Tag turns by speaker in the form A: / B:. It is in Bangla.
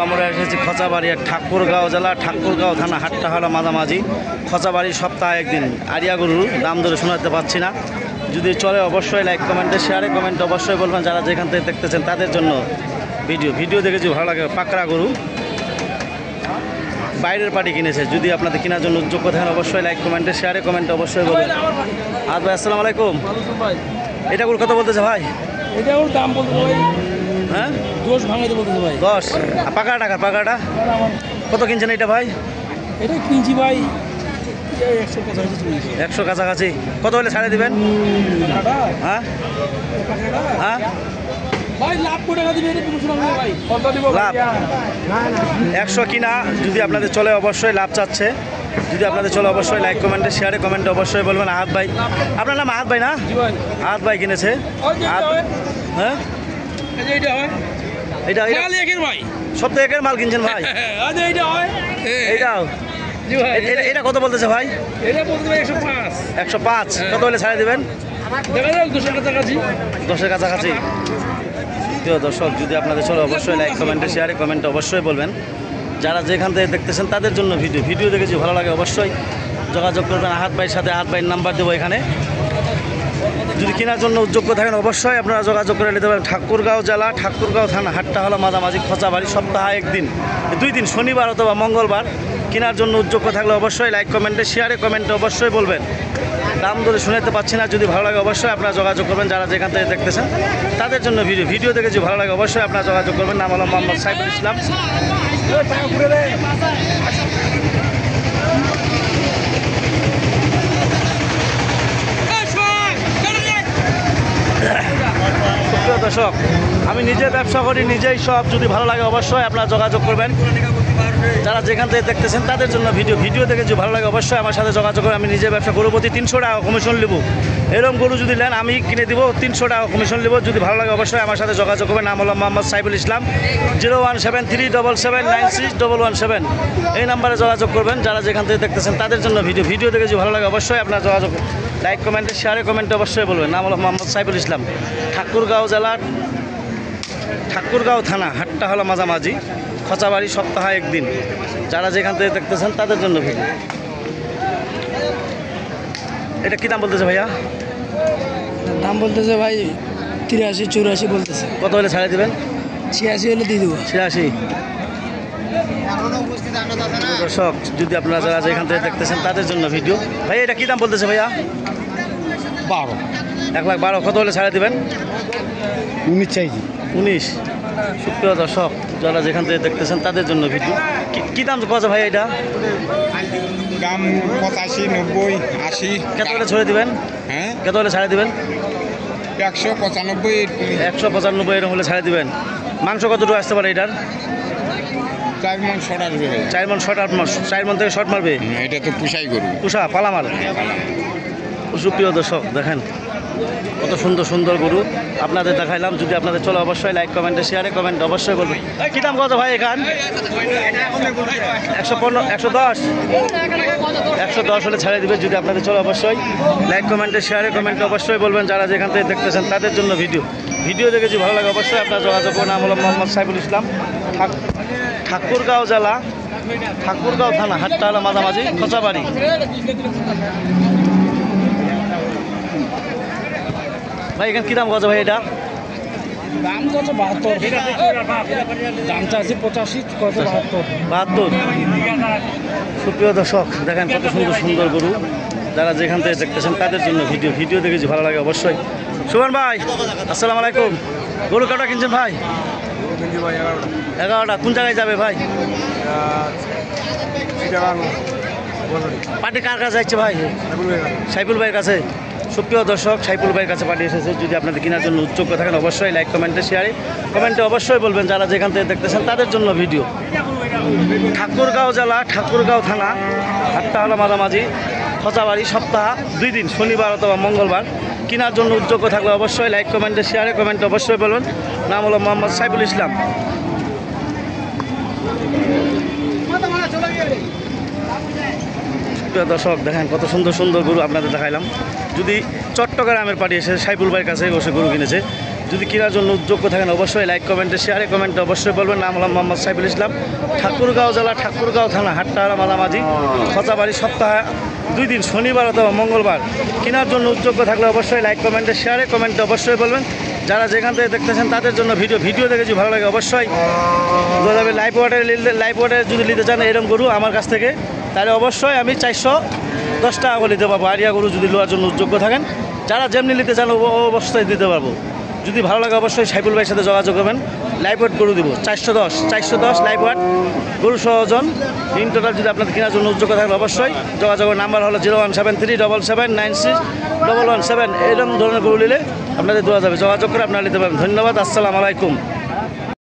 A: আমরা এসেছি খচাবাড়ি ঠাকুরগাঁও জেলা ঠাকুরগাঁও থানা হাট্টাহালা মাঝামাঝি খচাবাড়ি সপ্তাহে একদিন আরিয়া গরুর দাম ধরে শোনাতে পারছি না। যদি চলে অবশ্যই লাইক কমেন্টে শেয়ারে কমেন্ট অবশ্যই বলবেন। যারা যেখান থেকে দেখতেছেন তাদের জন্য ভিডিও দেখে যদি ভালো লাগে পাকড়া গরু বাইরের পার্টি কিনেছে। যদি আপনাদের কেনার জন্য যোগ্য থাকেন অবশ্যই লাইক কমেন্টে শেয়ারে কমেন্ট অবশ্যই বলবেন। আর ভাই আসসালামু আলাইকুম। এটা গরু কত বলতেছে ভাই?
B: এটা ওর দাম বলতে ভাই,
A: হ্যাঁ
B: 10 ভাঙাতে বলতেছে ভাই।
A: 10 পাকাটা কত কিনছেন এটা ভাই?
B: এটা কিনছি ভাই
A: 100 কাছাকাছি। কত হলে ছাড়ে দিবেন? হ্যাঁ হ্যাঁ
B: ভাই লাভ করে টাকা দিবে, এটা তুমি শোনাবে ভাই। কত দিব
A: লাভ 100 কিনা। যদি আপনাদের চলে অবশ্যই লাভ চাচ্ছে। যদি আপনাদের চলে অবশ্যই লাইক কমেন্টে শেয়ারে কমেন্টে অবশ্যই বলবেন। আহাত ভাই, আপনার নাম আহাত ভাই না? আহাত ভাই কিনেছে। হ্যাঁ
B: এইটা হয়,
A: এটা
B: খালি একের ভাই,
A: সব তো একের মাল কিনছেন ভাই।
B: আজ এইটা হয়,
A: এইটাও
B: জি ভাই।
A: এটা কত বলতেছে ভাই?
B: এটা বলতে ভাই 105।
A: 105 কত হলে ছাড়ে দিবেন?
B: দেখা যাক 200 টাকা কাছাকাছি।
A: 10-এর কাছাকাছি। প্রিয় দর্শক, যদি আপনাদের চলে অবশ্যই লাইক কমেন্টে শেয়ারে কমেন্টে অবশ্যই বলবেন। যারা যেখান থেকে দেখতেছেন তাদের জন্য ভিডিও দেখে যদি ভালো লাগে অবশ্যই যোগাযোগ করবেন আহাত ভাইয়ের সাথে। আহাত ভাইয়ের নাম্বার দেবো এখানে। যদি কেনার জন্য যোগ্য থাকেন অবশ্যই আপনারা যোগাযোগ করে নিতে পারেন। ঠাকুরগাঁও জেলা ঠাকুরগাঁও থানা হাট্টাহালা মাঝামাঝি খচাবাড়ি সপ্তাহে একদিন 2 দিন শনিবার অথবা মঙ্গলবার। কেনার জন্য যোগ্য থাকলে অবশ্যই লাইক কমেন্টে শেয়ারে কমেন্টে অবশ্যই বলবেন। দাম ধরে শুনতে পাচ্ছি না। যদি ভালো লাগে অবশ্যই আপনারা যোগাযোগ করবেন। যারা যেখান থেকে দেখতেছেন তাদের জন্য ভিডিও দেখে যদি ভালো লাগে অবশ্যই আপনারা যোগাযোগ করবেন। নাম হলো মোহাম্মদ সাইফুল ইসলাম। সুপ্রিয় দর্শক, আমি নিজে ব্যবসা করি, নিজেই সব। যদি ভালো লাগে অবশ্যই আপনারা যোগাযোগ করবেন। যারা যেখান থেকে দেখতেছেন তাদের জন্য ভিডিও দেখে যদি ভালো লাগে অবশ্যই আমার সাথে যোগাযোগ করে। আমি নিজে ব্যবসা গরু প্রতি 300 টাকা কমিশন নেব। এরকম গরু যদি নেন আমি কিনে দিব, 300 টাকা কমিশন নেব। যদি ভালো লাগে অবশ্যই আমার সাথে যোগাযোগ করবেন। নাম হলো মোহাম্মদ সাইফুল ইসলাম। 01737796117 এই নাম্বারে যোগাযোগ করবেন। যারা যেখান থেকে দেখতেছেন তাদের জন্য ভিডিও দেখে যদি ভালো লাগে অবশ্যই আপনারা যোগাযোগ লাইক কমেন্টে শেয়ারে কমেন্টে অবশ্যই বলবেন। নাম হলো মোহাম্মদ সাইফুল ইসলাম। ঠাকুরগাঁও জেলার ঠাকুরগাঁও থানা হাট্টাহালা মাঝামাঝি খচাবাড়ি সপ্তাহে একদিন। যারা যেখান থেকে দেখতেছেন তাদের জন্য এটা কী দাম বলতেছে ভাইয়া?
B: দাম বলতেছে ভাই 83-84 বলতেছে।
A: কত হলে ছাড়ে দেবেন?
B: 86 হলে দিয়ে দেবো।
A: 86। দর্শক, যদি আপনারা যারা যেখান থেকে দেখতেছেন তাদের জন্য ভাই এটা কী দাম বলতেছে ভাইয়া?
B: 12।
A: 1,12,000 কত হলে ছাড়ে দেবেন?
B: 19 চাইছি।
A: 19। সুপ্রিয় দর্শক, যারা যেখান থেকে দেখতেছেন তাদের জন্য কী দাম কত ভাই? এটা
C: দাম 85, 90, 80।
A: কত হলে ছড়ে দিবেন?
C: হ্যাঁ,
A: কত হলে ছাড়ে দিবেন?
C: 195।
A: 195 এরকম হলে ছাড়ে দিবেন। মাংস কতটুকু আসতে পারে এটার?
C: 4 মণ শর্ট আসবে ভাই।
A: 4 মণ শর্ট, 8 মাস 4 মণ থেকে শর্ট মারবে।
C: এটা তো পুষাই গরু,
A: পুষা পালামাল। সুপ্রিয় দর্শক, দেখেন কত সুন্দর গরু আপনাদের দেখাইলাম। যদি আপনাদের চলে অবশ্যই লাইক কমেন্টে শেয়ারে কমেন্ট অবশ্যই বলবেন। কী দাম কত ভাই এখান? 115, 110। 110 হলে ছেড়ে দিবে। যদি আপনাদের চলে অবশ্যই লাইক কমেন্টে শেয়ারে কমেন্ট অবশ্যই বলবেন। যারা যেখান থেকে দেখতেছেন তাদের জন্য ভিডিও দেখে যদি ভালো লাগে অবশ্যই আপনার যোগাযোগ করুন। নাম হলো মোহাম্মদ সাইফুল ইসলাম। ঠাকুরগাঁও জেলা ঠাকুরগাঁও থানা হাট্টাহালা মাঝামাঝি খচাবাড়ি। ভাই এখানে কী দাম কত ভাই? এটা
B: দাম কত? 72। দামটা আছে 85, কত
A: 72। সুপ্রিয় দর্শক, দেখেন কত সুন্দর গরু। যারা যেখান থেকে দেখতেছেন তাদের জন্য ভিডিও দেখেছি ভালো লাগে অবশ্যই। সুমন ভাই আসসালামু আলাইকুম। গরু কটা কিনছেন ভাই? 11টা। কোন জায়গায় যাবে ভাই? পার্টি কার কাছে যাচ্ছে ভাই? সাইফুল ভাইয়ের কাছে। সুপ্রিয় দর্শক, সাইফুল ভাইয়ের কাছে পাঠিয়ে এসেছে। যদি আপনাদের কেনার জন্য উদ্যোগ থাকেন অবশ্যই লাইক কমেন্টে শেয়ারে কমেন্টে অবশ্যই বলবেন। যারা যেখান থেকে দেখতেছেন তাদের জন্য ঠাকুরগাঁও জেলা ঠাকুরগাঁও থানা হাট্টাহালা মাঝামাঝি খচাবাড়ি সপ্তাহ 2 দিন শনিবার অথবা মঙ্গলবার। কেনার জন্য উদ্যোগ থাকলে অবশ্যই লাইক কমেন্টে শেয়ারে কমেন্টে অবশ্যই বলবেন। নাম হলো মোহাম্মদ সাইফুল ইসলাম। প্রিয় দর্শক, দেখেন কত সুন্দর গরু আপনাদের দেখাইলাম। যদি চট্টগ্রামের পার্টি এসে সাইফুল ভাইয়ের কাছে বসে গরু কিনেছে, যদি কেনার জন্য যোগ্য থাকেন অবশ্যই লাইক কমেন্টে শেয়ারে কমেন্টে অবশ্যই বলবেন। নাম হলাম মোহাম্মদ সাইফুল ইসলাম, ঠাকুরগাঁও জেলা ঠাকুরগাঁও থানা হাট্টাহারা মালামাঝি খচাবাড়ি, সপ্তাহে 2 দিন শনিবার অথবা মঙ্গলবার। কেনার জন্য যোগ্য থাকলে অবশ্যই লাইক কমেন্টে শেয়ারে কমেন্টে অবশ্যই বলবেন। যারা যেখান থেকে দেখতেছেন তাদের জন্য ভিডিও দেখে যদি ভালো লাগে অবশ্যই লাইভ ওয়াটারে যদি নিতে চান এরকম গরু আমার কাছ থেকে, তাহলে অবশ্যই আমি 410 টাকা করে দিতে পারবো। আরিয়া গরু যদি নেওয়ার জন্য যোগ্য থাকেন, যারা যেমনি নিতে চান অবশ্যই দিতে পারবো। যদি ভালো লাগে অবশ্যই সাইফুল ভাইয়ের সাথে যোগাযোগ করবেন। লাইভ ওয়েট গরু দিব 410 লাইভ ওয়েট গরু সহজন ইন টোটাল। যদি আপনাদের কেনার জন্য যোগ্য থাকেন অবশ্যই যোগাযোগের নাম্বার হলো 01737791117। এরকম ধরনের গরু নিলে আপনাদের দেওয়া যাবে, যোগাযোগ করে আপনারা নিতে পারবেন। ধন্যবাদ, আসসালামু আলাইকুম।